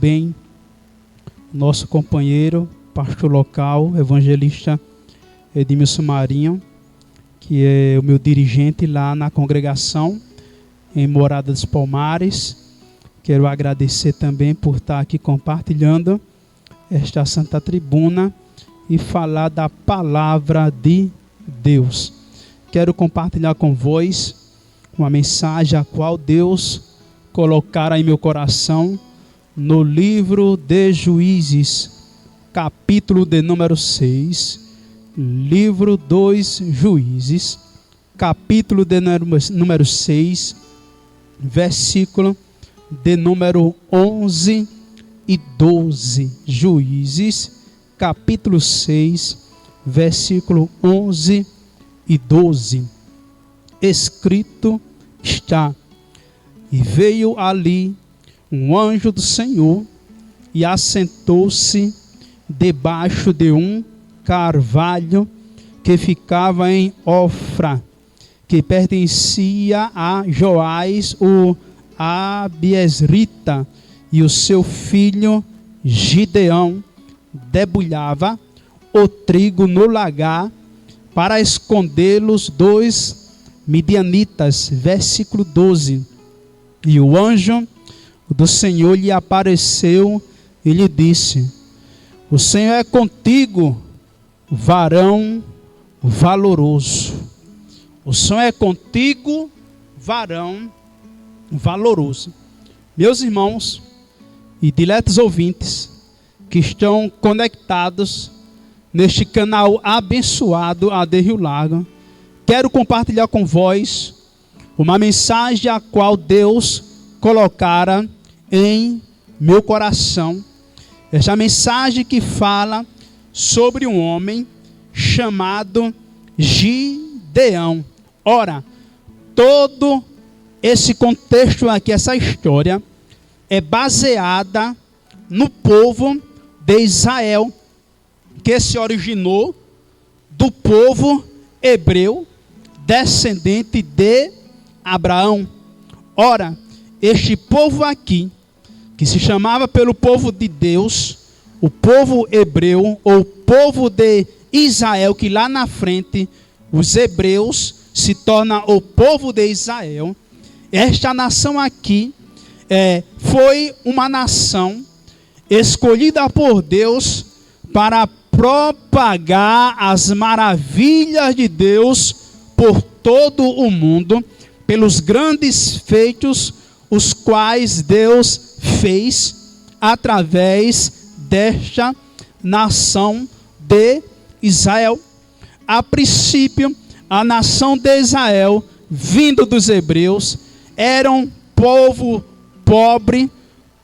também nosso companheiro, pastor local, evangelista Edmilson Marinho, que é o meu dirigente lá na congregação, em Morada dos Palmares. Quero agradecer também por estar aqui compartilhando esta santa tribuna e falar da palavra de Deus. Quero compartilhar com vós uma mensagem a qual Deus colocara em meu coração no livro de Juízes, capítulo de número 6, livro 2 Juízes, capítulo de número 6, versículo de número 11 e 12. Juízes, capítulo 6, versículo 11 e 12. Escrito está: e veio ali um anjo do Senhor e assentou-se debaixo de um carvalho que ficava em Ofra, que pertencia a Joás o Abiesrita, e o seu filho Gideão debulhava o trigo no lagar para escondê-los dos midianitas. Versículo 12. E o anjo do Senhor lhe apareceu e lhe disse: o Senhor é contigo, varão valoroso. O Senhor é contigo, varão valoroso. Meus irmãos e diletos ouvintes que estão conectados neste canal abençoado AD Rio Largo, quero compartilhar com vós uma mensagem a qual Deus colocara em meu coração. Esta mensagem que fala sobre um homem chamado Gideão. Ora, todo esse contexto aqui, essa história, é baseada no povo de Israel, que se originou do povo hebreu, descendente de Abraão. Ora, este povo aqui, que se chamava pelo povo de Deus, o povo hebreu, ou povo de Israel, que lá na frente os hebreus se tornam o povo de Israel. Esta nação aqui foi uma nação escolhida por Deus para propagar as maravilhas de Deus por todo o mundo, pelos grandes feitos os quais Deus fez através desta nação de Israel. A princípio, a nação de Israel, vindo dos hebreus, era um povo pobre,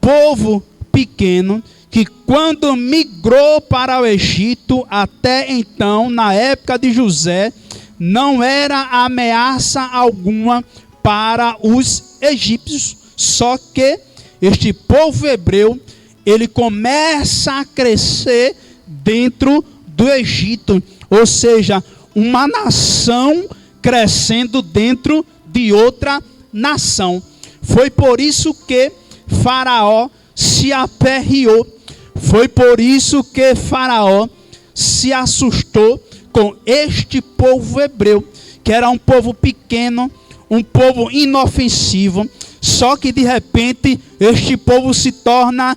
povo pequeno, que quando migrou para o Egito, até então, na época de José, não era ameaça alguma para os egípcios. Só que este povo hebreu, ele começa a crescer dentro do Egito, ou seja, uma nação crescendo dentro de outra nação. Foi por isso que Faraó se aperreou. Foi por isso que Faraó se assustou com este povo hebreu, que era um povo pequeno, um povo inofensivo. Só que de repente este povo se torna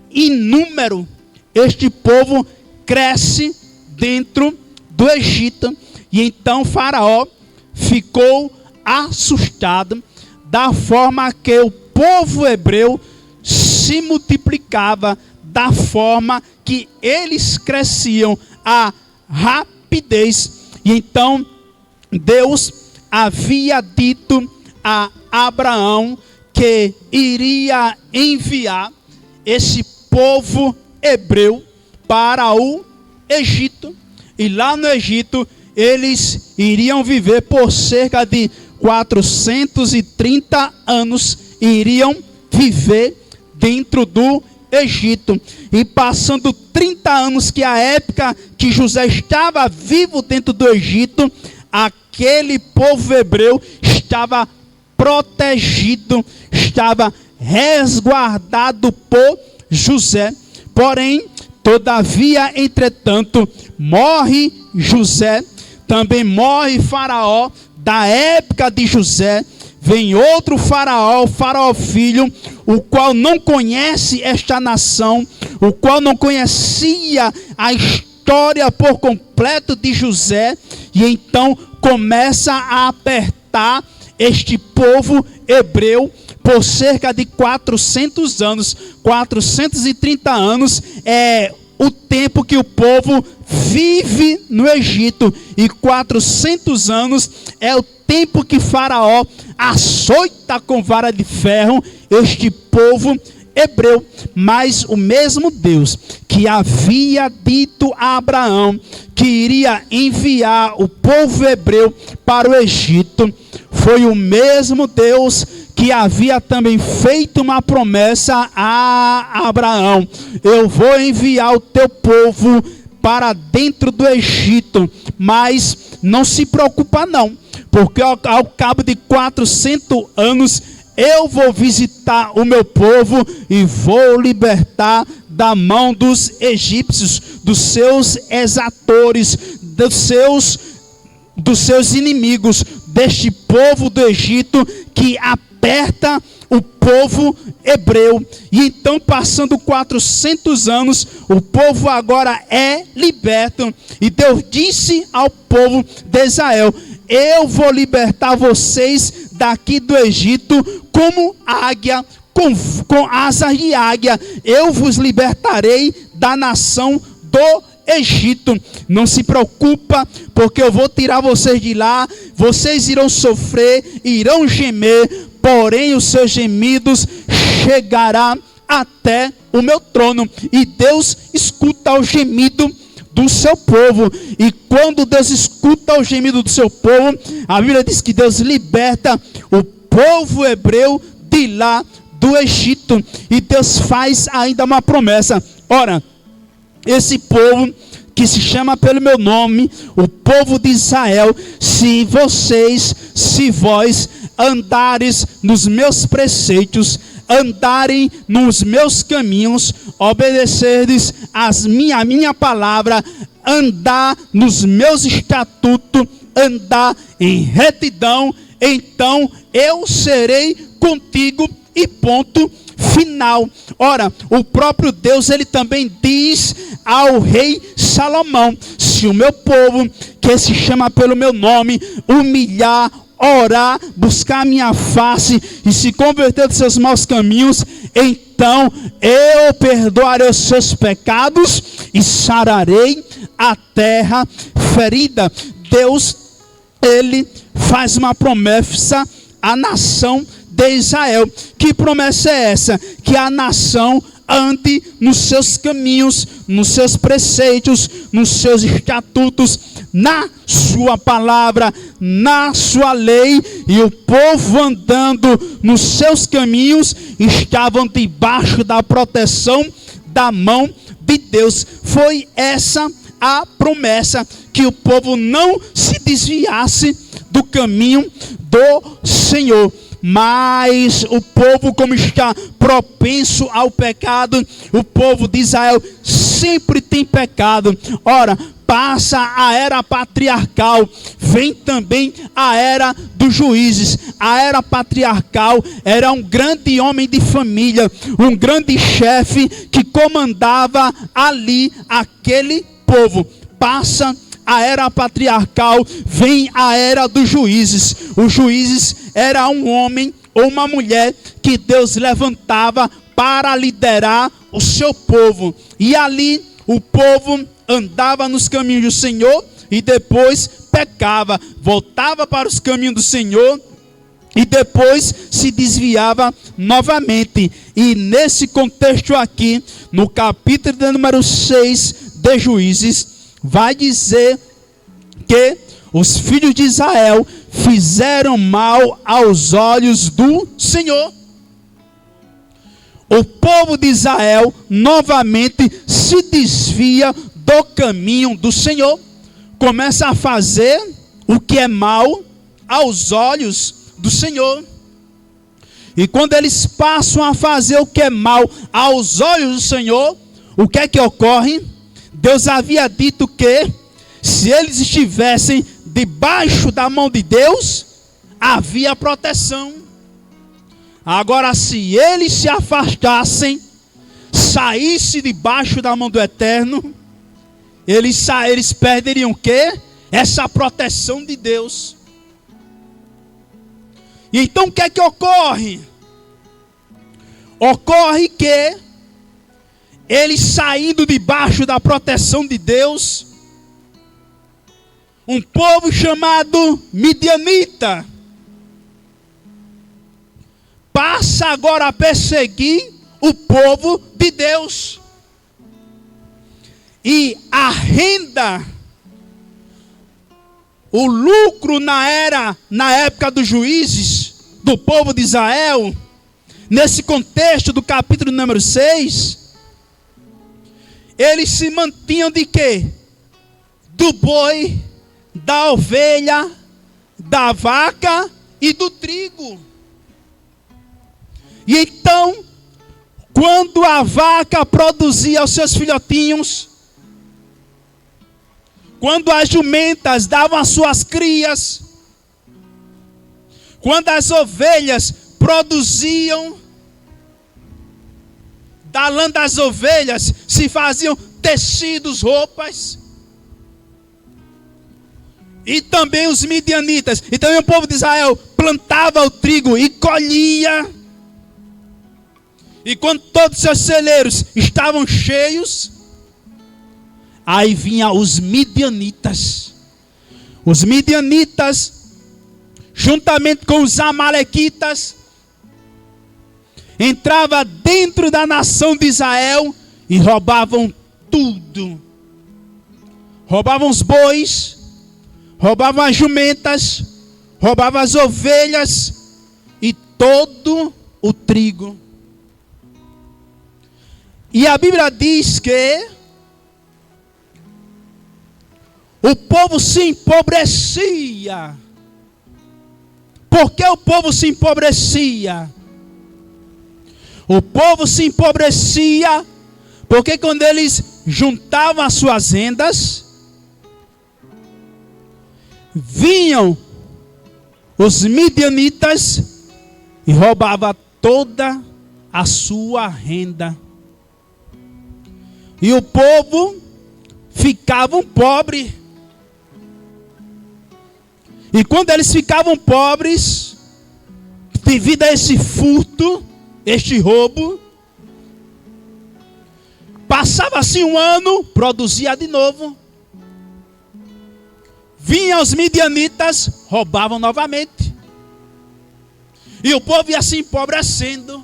inúmero. Este povo cresce dentro do Egito. E então Faraó ficou assustado da forma que o povo hebreu se multiplicava, da forma que eles cresciam, a rapidez. E então Deus havia dito a Abraão que iria enviar esse povo hebreu para o Egito. E lá no Egito eles iriam viver por cerca de 430 anos, iriam viver dentro do Egito. E passando 30 anos, que é a época que José estava vivo dentro do Egito, aquele povo hebreu estava protegido, estava resguardado por José. Porém, todavia, entretanto, morre José, também morre Faraó. Da época de José, vem outro Faraó, o Faraó filho, o qual não conhece esta nação, o qual não conhecia a história por completo de José, e então começa a apertar este povo hebreu por cerca de 400 anos. 430 anos é o tempo que o povo vive no Egito, e 400 anos é o tempo que Faraó açoita com vara de ferro este povo hebreu. Mas o mesmo Deus que havia dito a Abraão que iria enviar o povo hebreu para o Egito, foi o mesmo Deus que havia também feito uma promessa a Abraão: eu vou enviar o teu povo para dentro do Egito, mas não se preocupa não, porque ao cabo de 400 anos eu vou visitar o meu povo e vou libertar da mão dos egípcios, dos seus exatores, dos seus inimigos, deste povo do Egito que aperta o povo hebreu. E então, passando 400 anos, o povo agora é liberto, e Deus disse ao povo de Israel: eu vou libertar vocês daqui do Egito como águia, com asas de águia. Eu vos libertarei da nação do Egito. Não se preocupa, porque eu vou tirar vocês de lá. Vocês irão sofrer, irão gemer, porém os seus gemidos chegarão até o meu trono. E Deus escuta o gemido do seu povo. E quando Deus escuta o gemido do seu povo, a Bíblia diz que Deus liberta o povo hebreu de lá do Egito. E Deus faz ainda uma promessa: ora, esse povo que se chama pelo meu nome, o povo de Israel, se vós andares nos meus preceitos, andarem nos meus caminhos, obedecerdes a minha palavra, andar nos meus estatutos, andar em retidão, então eu serei contigo, e ponto final. Ora, o próprio Deus, ele também diz ao rei Salomão: se o meu povo, que se chama pelo meu nome, humilhar, orar, buscar a minha face e se converter dos seus maus caminhos, então eu perdoarei os seus pecados e sararei a terra ferida. Deus, ele faz uma promessa à nação de Israel. Que promessa é essa? Que a nação ande nos seus caminhos, nos seus preceitos, nos seus estatutos, na sua palavra, na sua lei. E o povo andando nos seus caminhos estavam debaixo da proteção da mão de Deus. Foi essa a promessa, que o povo não se desviasse do caminho do Senhor. Mas o povo, como está propenso ao pecado, o povo de Israel sempre tem pecado. Ora, passa a era patriarcal, vem também a era dos juízes. A era patriarcal era um grande homem de família, um grande chefe que comandava ali aquele povo. Passa a era patriarcal, vem a era dos juízes. Os juízes era um homem ou uma mulher que Deus levantava para liderar o seu povo. E ali o povo andava nos caminhos do Senhor e depois pecava, voltava para os caminhos do Senhor e depois se desviava novamente. E nesse contexto aqui, no capítulo de número 6 de Juízes, vai dizer que os filhos de Israel fizeram mal aos olhos do Senhor. O povo de Israel novamente se desvia do caminho do Senhor, começa a fazer o que é mal aos olhos do Senhor. E quando eles passam a fazer o que é mal aos olhos do Senhor, o que é que ocorre? Deus havia dito que se eles estivessem debaixo da mão de Deus, havia proteção. Agora, se eles se afastassem, saíssem debaixo da mão do Eterno, eles perderiam o quê? Essa proteção de Deus. E então o que é que ocorre? Ocorre que eles saindo debaixo da proteção de Deus, um povo chamado Midianita passa agora a perseguir o povo de Deus. E a renda, o lucro na época dos juízes do povo de Israel, nesse contexto do capítulo número 6, eles se mantinham de quê? Do boi, da ovelha, da vaca e do trigo. E então, quando a vaca produzia os seus filhotinhos, quando as jumentas davam as suas crias, quando as ovelhas produziam, da lã das ovelhas se faziam tecidos, roupas. E também os midianitas, e também o povo de Israel plantava o trigo e colhia. E quando todos os seus celeiros estavam cheios, aí vinham os midianitas. Os midianitas, juntamente com os amalequitas, entrava dentro da nação de Israel e roubavam tudo. Roubavam os bois, roubavam as jumentas, roubavam as ovelhas e todo o trigo. E a Bíblia diz que o povo se empobrecia. Por que o povo se empobrecia? O povo se empobrecia porque quando eles juntavam as suas rendas, vinham os midianitas e roubavam toda a sua renda. E o povo ficava pobre. E quando eles ficavam pobres, devido a esse furto, este roubo, passava-se um ano, produzia de novo. Vinham os midianitas, roubavam novamente. E o povo ia se empobrecendo.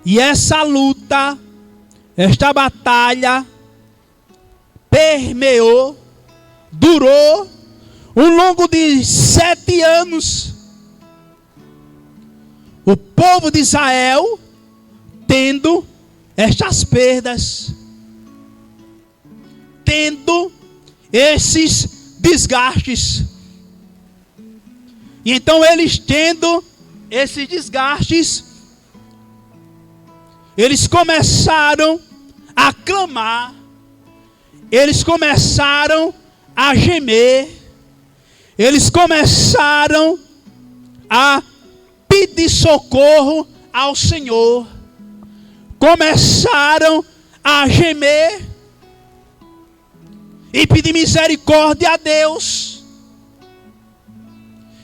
E essa luta, esta batalha, permeou, durou ao longo de 7 anos. O povo de Israel tendo estas perdas, tendo esses desgastes. E então eles tendo esses desgastes, eles começaram a clamar, eles começaram a gemer, eles começaram a pedir socorro ao Senhor, começaram a gemer e pedir misericórdia a Deus.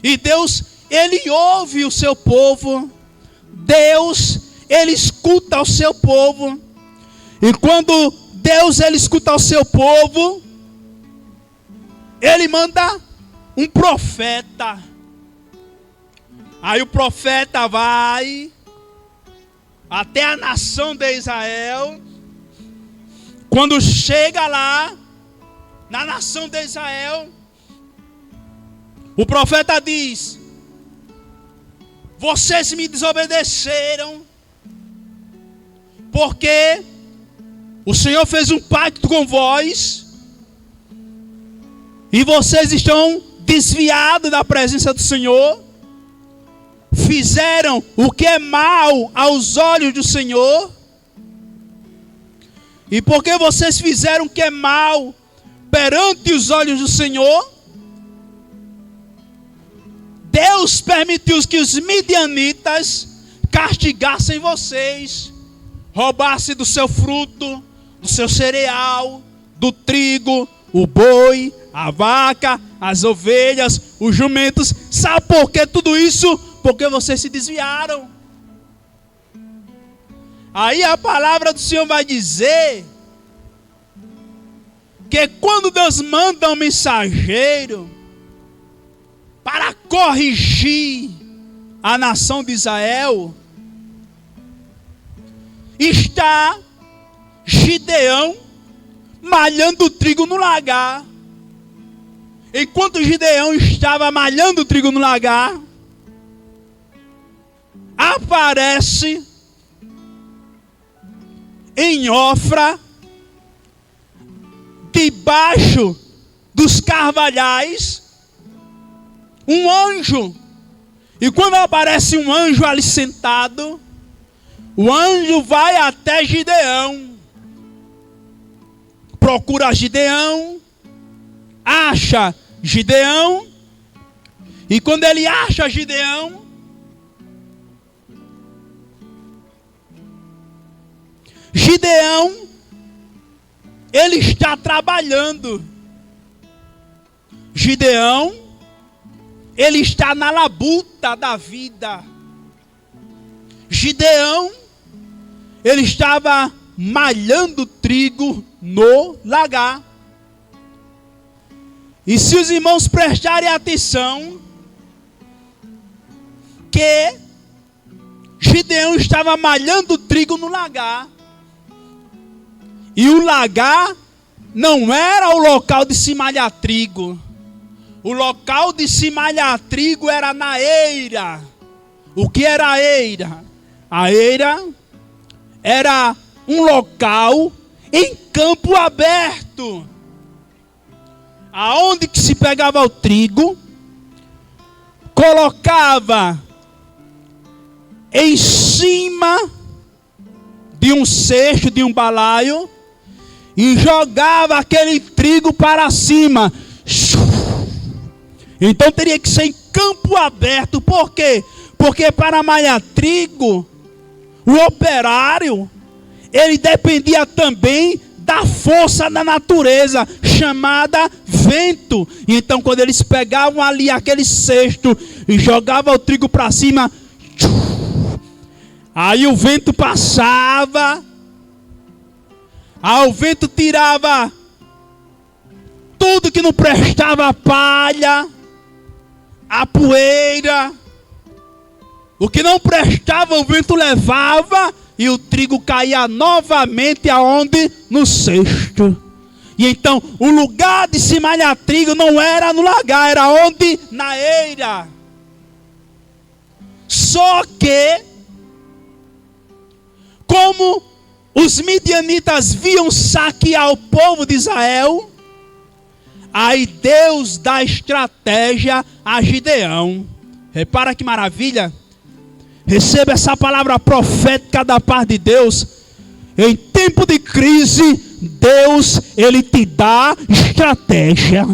E Deus, Ele ouve o seu povo. Deus, Ele escuta o seu povo. E quando Deus, Ele escuta o seu povo, Ele manda um profeta. Aí o profeta vai até a nação de Israel. Quando chega lá, na nação de Israel, o profeta diz: vocês me desobedeceram, porque o Senhor fez um pacto com vós, e vocês estão desviados da presença do Senhor. fizeram o que é mal aos olhos do Senhor, e porque vocês fizeram o que é mal perante os olhos do Senhor, Deus permitiu que os midianitas castigassem vocês, roubassem do seu fruto, do seu cereal, do trigo, o boi, a vaca, as ovelhas, os jumentos. Sabe por que tudo isso? Porque vocês se desviaram. Aí a palavra do Senhor vai dizer que quando Deus manda um mensageiro para corrigir a nação de Israel, está Gideão malhando trigo no lagar. Enquanto Gideão estava malhando trigo no lagar, aparece em Ofra, debaixo dos carvalhais, um anjo. E quando aparece um anjo ali sentado, o anjo vai até Gideão, procura Gideão, acha Gideão, e quando ele acha Gideão, ele está trabalhando. Gideão, ele está na labuta da vida. Gideão, ele estava malhando trigo no lagar. E se os irmãos prestarem atenção, que Gideão estava malhando trigo no lagar. E o lagar não era o local de se malhar trigo. O local de se malhar trigo era na eira. O que era a eira? A eira era um local em campo aberto, aonde que se pegava o trigo, colocava em cima de um cesto, de um balaio, e jogava aquele trigo para cima. Então teria que ser em campo aberto. Por quê? Porque para malhar trigo, o operário, ele dependia também da força da natureza, chamada vento. Então quando eles pegavam ali aquele cesto e jogavam o trigo para cima, aí o vento passava, aí o vento tirava tudo que não prestava, a palha, a poeira, o que não prestava o vento levava, e o trigo caía novamente aonde? No cesto. E então o lugar de se malhar trigo não era no lagar, era onde? Na eira. Só que, como os midianitas viam saquear o povo de Israel, aí Deus dá estratégia a Gideão. Repara que maravilha. Receba essa palavra profética da parte de Deus. Em tempo de crise, Deus, ele te dá estratégia.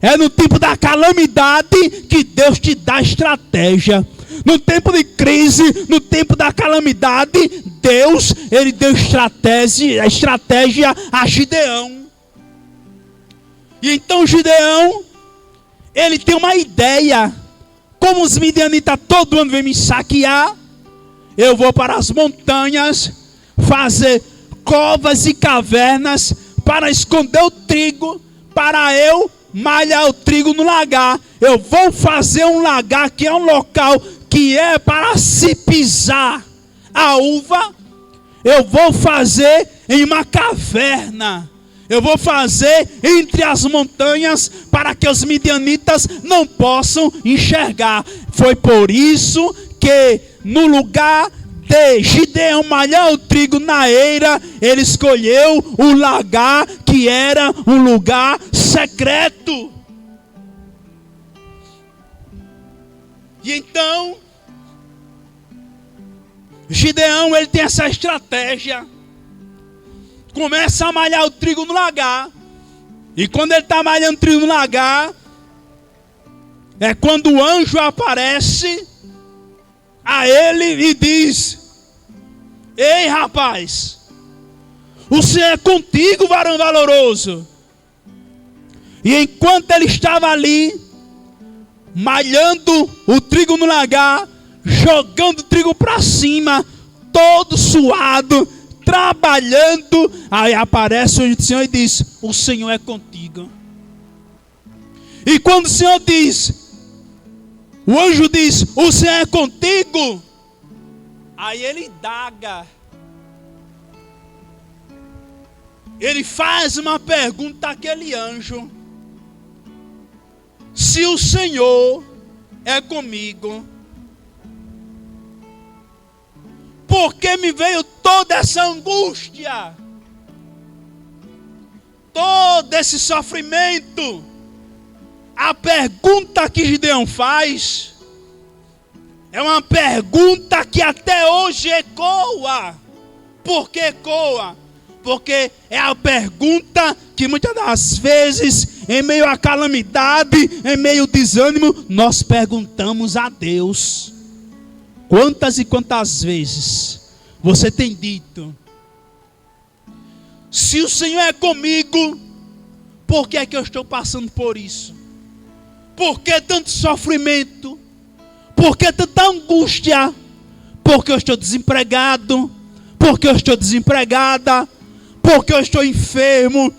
É no tempo da calamidade que Deus te dá estratégia. No tempo de crise, no tempo da calamidade, Deus, ele deu estratégia a Gideão. E então Gideão, ele tem uma ideia. Como os midianitas todo ano vêm me saquear, eu vou para as montanhas fazer covas e cavernas para esconder o trigo, para eu malhar o trigo no lagar. Eu vou fazer um lagar que é um local que é para se pisar a uva. Eu vou fazer em uma caverna. Eu vou fazer entre as montanhas para que os midianitas não possam enxergar. Foi por isso que no lugar de Gideão malhar o trigo na eira, ele escolheu o lagar que era um lugar secreto. E então Gideão, ele tem essa estratégia. Começa a malhar o trigo no lagar. E quando ele está malhando o trigo no lagar, é quando o anjo aparece a ele e diz: ei, rapaz, o Senhor é contigo, varão valoroso. E enquanto ele estava ali, malhando o trigo no lagar, jogando o trigo para cima, todo suado, trabalhando, aí aparece o Senhor e diz: o Senhor é contigo. E quando o Senhor diz, o anjo diz: o Senhor é contigo, aí ele indaga. Ele faz uma pergunta àquele anjo: se o Senhor é comigo, por que me veio toda essa angústia? Todo esse sofrimento? A pergunta que Gideão faz é uma pergunta que até hoje ecoa. Por que ecoa? Porque é a pergunta que muitas das vezes, em meio à calamidade, em meio ao desânimo, nós perguntamos a Deus. Quantas e quantas vezes você tem dito: se o Senhor é comigo, por que é que eu estou passando por isso? Por que tanto sofrimento? Por que tanta angústia? Porque eu estou desempregado? Porque eu estou desempregada? Porque eu estou enfermo?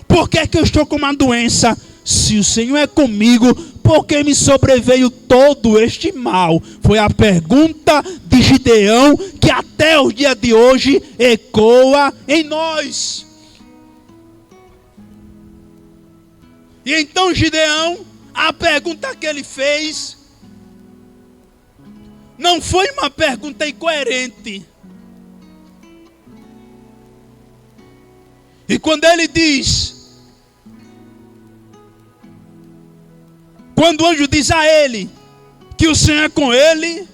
Por que é que eu estou com uma doença? Se o Senhor é comigo, por que me sobreveio todo este mal? Foi a pergunta de Gideão que até o dia de hoje ecoa em nós. E então Gideão, a pergunta que ele fez não foi uma pergunta incoerente. E quando ele diz, quando o anjo diz a ele que o Senhor é com ele,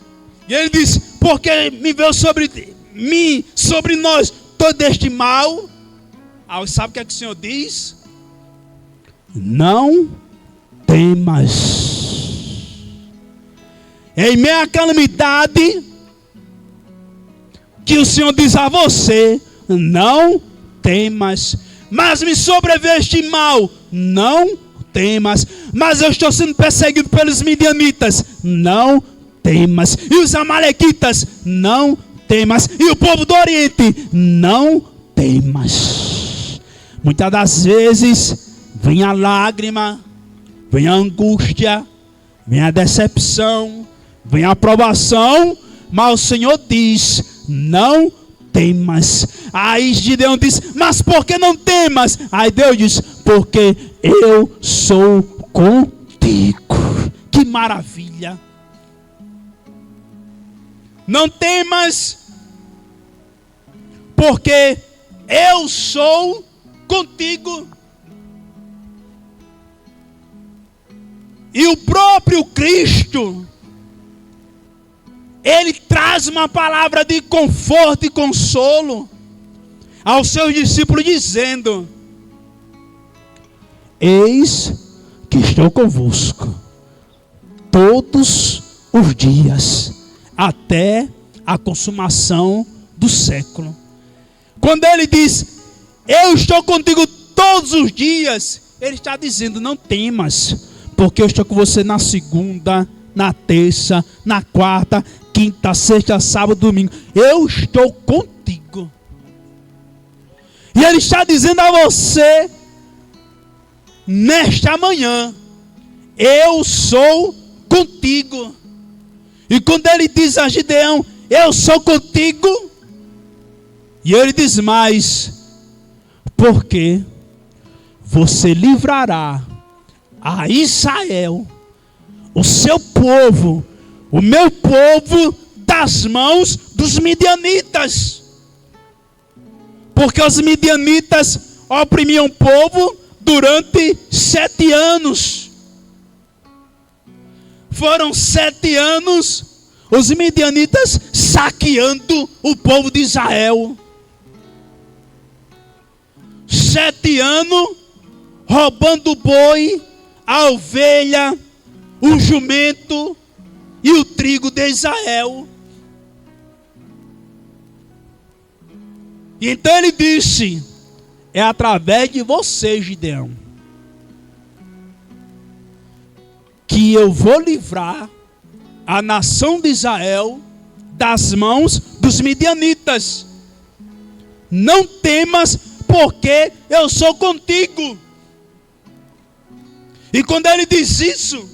e ele diz: porque me veio sobre mim, sobre nós, todo este mal. Aí sabe o que é que o Senhor diz? Não temas. Em meio à calamidade, que o Senhor diz a você: não temas. Mas me sobreveio este mal, não temas. Mas eu estou sendo perseguido pelos midianitas, não temas. E os amalequitas, não temas. E o povo do Oriente, não temas. Muitas das vezes vem a lágrima, vem a angústia, vem a decepção, vem a provação, mas o Senhor diz: não temas. Aí Gideão diz: mas por que não temas? Aí Deus diz: porque eu sou contigo. Que maravilha! Não temas, porque eu sou contigo. E o próprio Cristo, ele traz uma palavra de conforto e consolo aos seus discípulos, dizendo: eis que estou convosco todos os dias, até a consumação do século. Quando ele diz: eu estou contigo todos os dias, ele está dizendo: não temas, porque eu estou com você na segunda, na terça, na quarta, quinta, sexta, sábado, domingo. Eu estou contigo. E ele está dizendo a você, nesta manhã: eu sou contigo. E quando ele diz a Gideão: eu sou contigo, e ele diz mais: porque você livrará a Israel, o seu povo, o meu povo, das mãos dos midianitas. Porque os midianitas oprimiam o povo durante 7 anos. Foram 7 anos os midianitas saqueando o povo de Israel. 7 anos roubando o boi, a ovelha, o jumento e o trigo de Israel. E então ele disse: é através de você, Gideão, que eu vou livrar a nação de Israel das mãos dos midianitas. Não temas, porque eu sou contigo. E quando ele diz isso,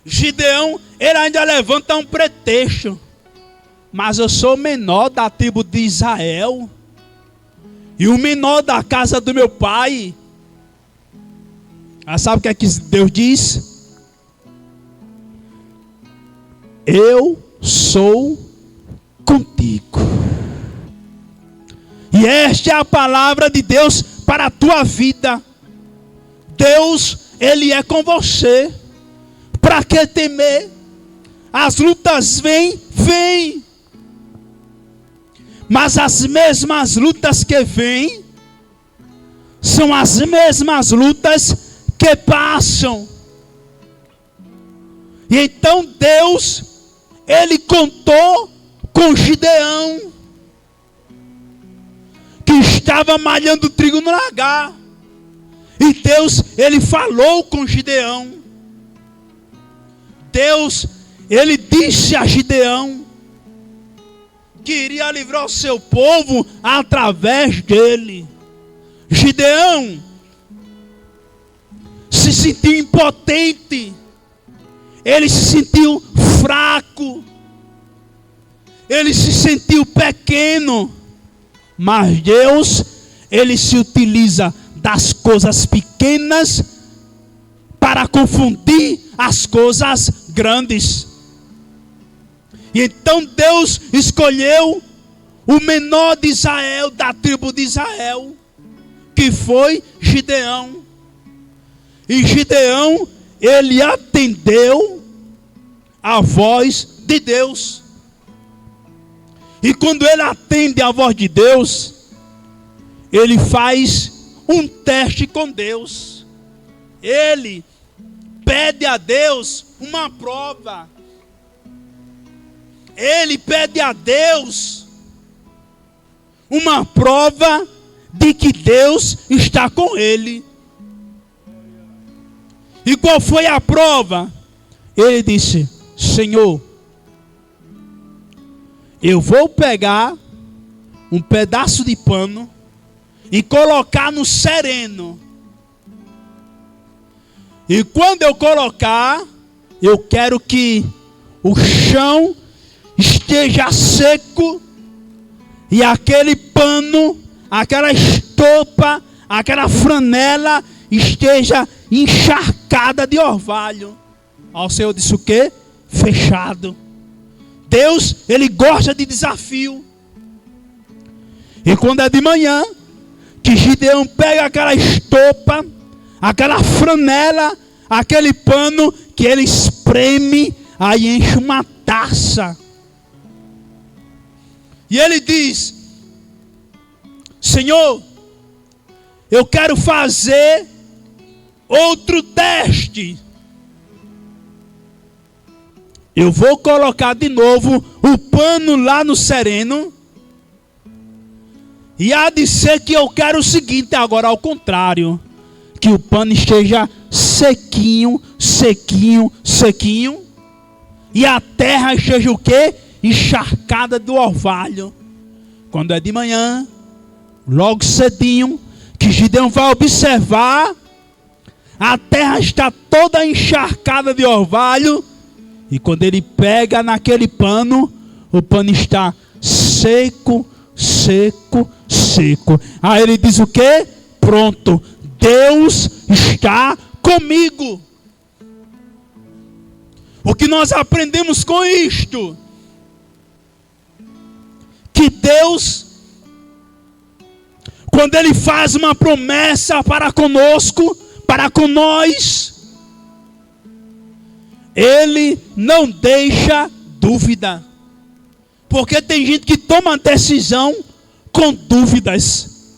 Gideão, ele ainda levanta um pretexto. Mas eu sou o menor da tribo de Israel, e o menor da casa do meu pai. Sabe o que é que Deus diz? Eu sou contigo. E esta é a palavra de Deus para a tua vida. Deus, Ele é com você. Para que temer? As lutas vêm. Mas as mesmas lutas que vêm são as mesmas lutas que passam. E então Deus, Ele contou com Gideão, que estava malhando trigo no lagar. E Deus, Ele falou com Gideão. Deus, Ele disse a Gideão que iria livrar o seu povo através dele. Gideão se sentiu impotente, ele se sentiu fraco, ele se sentiu pequeno, mas Deus, Ele se utiliza das coisas pequenas para confundir as coisas grandes. E então Deus escolheu o menor de Israel, da tribo de Israel, que foi Gideão. E Gideão, ele atendeu a voz de Deus. E quando ele atende a voz de Deus, ele faz um teste com Deus. Ele pede a Deus uma prova. Ele pede a Deus uma prova de que Deus está com ele. E qual foi a prova? Ele disse: Senhor, eu vou pegar um pedaço de pano e colocar no sereno. E quando eu colocar, eu quero que o chão esteja seco e aquele pano, aquela estopa, aquela franela esteja encharcada de orvalho. Ao Senhor disse o quê? Fechado. Deus, Ele gosta de desafio. E quando é de manhã, que Gideão pega aquela estopa, aquela franela, aquele pano, que ele espreme, aí enche uma taça. E ele diz: Senhor, eu quero fazer outro teste. Eu vou colocar de novo o pano lá no sereno. E há de ser que eu quero o seguinte agora, ao contrário. Que o pano esteja sequinho, sequinho, sequinho. E a terra esteja o quê? Encharcada do orvalho. Quando é de manhã, logo cedinho, que Gideão vai observar, a terra está toda encharcada de orvalho. E quando ele pega naquele pano, o pano está seco, seco, seco. Aí ele diz o quê? Pronto, Deus está comigo. O que nós aprendemos com isto? Que Deus, quando Ele faz uma promessa para conosco, para com nós, Ele não deixa dúvida. Porque tem gente que toma decisão com dúvidas.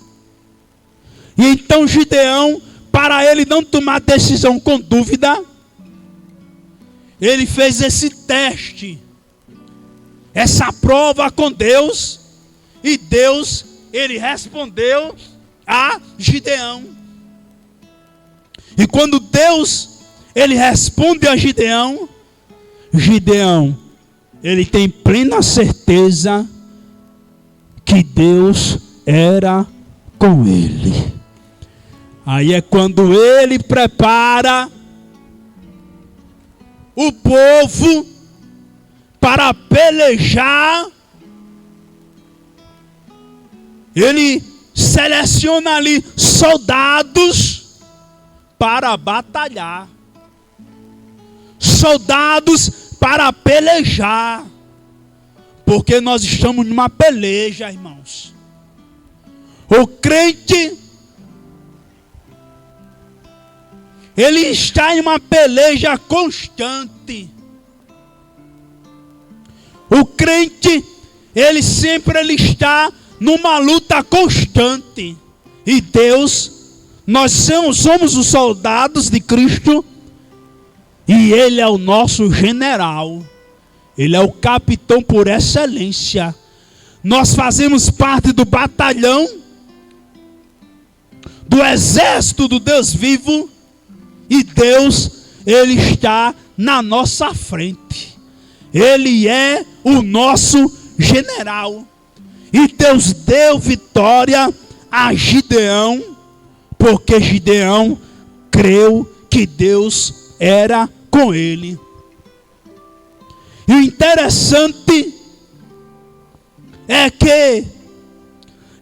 E então Gideão, para ele não tomar decisão com dúvida, ele fez esse teste, essa prova com Deus. E Deus, ele respondeu a Gideão. E quando Deus, ele responde a Gideão, Gideão, ele tem plena certeza que Deus era com ele. Aí é quando ele prepara o povo para pelejar. Ele seleciona ali soldados para batalhar. Soldados para pelejar. Porque nós estamos numa peleja, irmãos. O crente, ele está em uma peleja constante. O crente, ele está numa luta constante. E Deus, nós somos os soldados de Cristo. E Ele é o nosso general. Ele é o capitão por excelência. Nós fazemos parte do batalhão, do exército do Deus vivo. E Deus, Ele está na nossa frente. Ele é o nosso general. E Deus deu vitória a Gideão, porque Gideão creu que Deus era com ele. E o interessante é que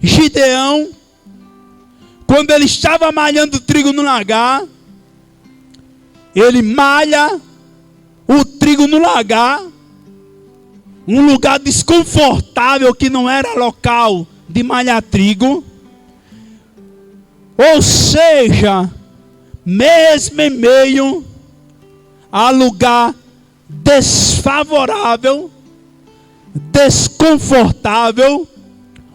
Gideão, quando ele estava malhando trigo no lagar, ele malha o trigo no lagar, um lugar desconfortável que não era local de malhar trigo. Ou seja, mesmo em meio a lugar desfavorável, desconfortável,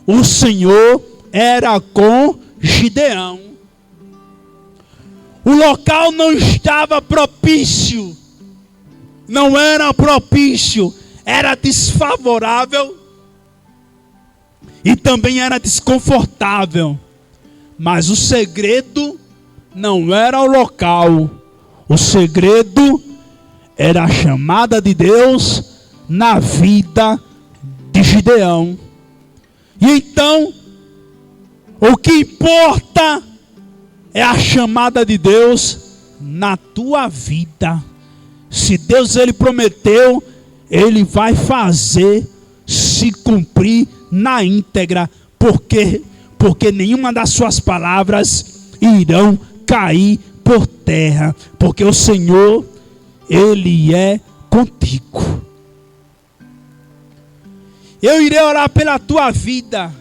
o Senhor era com Gideão. O local não estava propício, não era propício, era desfavorável e também era desconfortável. Mas o segredo não era o local, o segredo era a chamada de Deus na vida de Gideão. E então, o que importa é a chamada de Deus na tua vida. Se Deus ele prometeu, Ele vai fazer se cumprir na íntegra. Por quê? Porque nenhuma das suas palavras irão cair por terra. Porque o Senhor, Ele é contigo. Eu irei orar pela tua vida.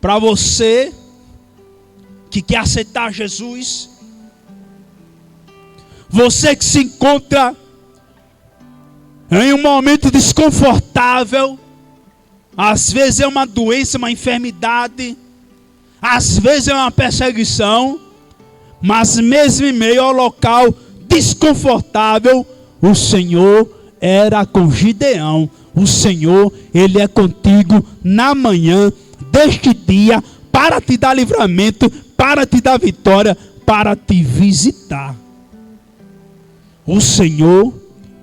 Para você que quer aceitar Jesus. Você que se encontra em um momento desconfortável. Às vezes é uma doença, uma enfermidade. Às vezes é uma perseguição. Mas mesmo em meio ao local desconfortável, o Senhor era com Gideão. O Senhor, Ele é contigo na manhã deste dia, para te dar livramento, para te dar vitória, para te visitar. O Senhor,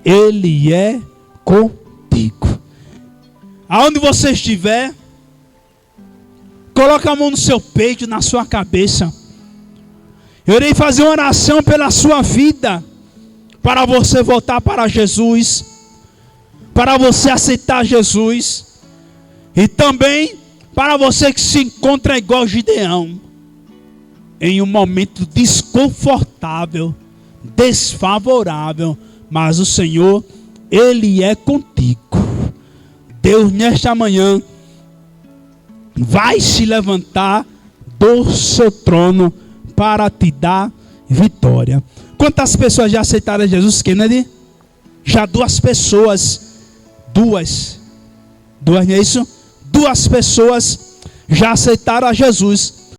Ele é contigo. Aonde você estiver, coloque a mão no seu peito, na sua cabeça. Eu irei fazer uma oração pela sua vida, para você voltar para Jesus, para você aceitar Jesus, e também para você que se encontra igual Gideão, em um momento desconfortável, desfavorável, mas o Senhor, Ele é contigo. Deus nesta manhã vai se levantar do seu trono para te dar vitória. Quantas pessoas já aceitaram Jesus, Kennedy? já duas pessoas, duas, não é isso? Duas pessoas já aceitaram a Jesus.